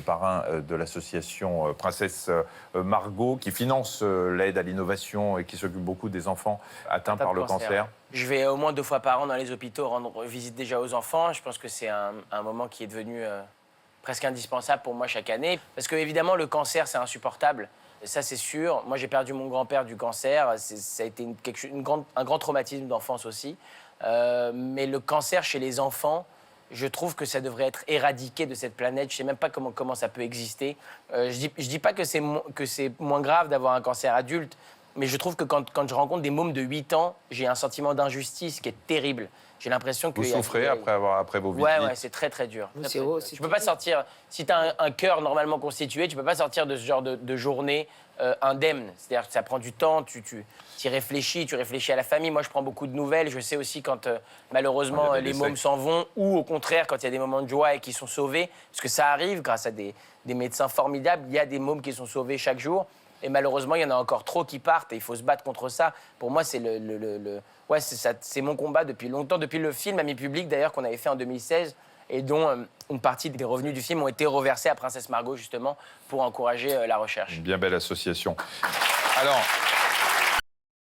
Parrain de l'association Princesse Margot, qui finance l'aide à l'innovation et qui s'occupe beaucoup des enfants atteints par le cancer. Je vais au moins 2 fois par an dans les hôpitaux rendre visite déjà aux enfants. Je pense que c'est un moment qui est devenu presque indispensable pour moi chaque année. Parce que évidemment, le cancer, c'est insupportable. Et ça, c'est sûr. Moi, j'ai perdu mon grand-père du cancer. Ça a été un grand traumatisme d'enfance aussi. Mais le cancer chez les enfants, je trouve que ça devrait être éradiqué de cette planète. Je ne sais même pas comment ça peut exister. Je dis pas que c'est moins grave d'avoir un cancer adulte, mais je trouve que quand je rencontre des mômes de 8 ans, j'ai un sentiment d'injustice qui est terrible. J'ai l'impression que... Vous souffrez après vos visites? Ouais, c'est très, très dur. Tu peux pas sortir... Si tu as un cœur normalement constitué, tu peux pas sortir de ce genre de journée indemne. C'est-à-dire que ça prend du temps, tu y réfléchis, tu réfléchis à la famille. Moi, je prends beaucoup de nouvelles. Je sais aussi quand, malheureusement, les mômes s'en vont, ou au contraire, quand il y a des moments de joie et qu'ils sont sauvés. Parce que ça arrive grâce à des médecins formidables. Il y a des mômes qui sont sauvés chaque jour. Et malheureusement, il y en a encore trop qui partent et il faut se battre contre ça. Pour moi, c'est c'est mon combat depuis longtemps, depuis le film Ami Public d'ailleurs qu'on avait fait en 2016 et dont une partie des revenus du film ont été reversés à Princesse Margot justement pour encourager la recherche. Une bien belle association. Alors...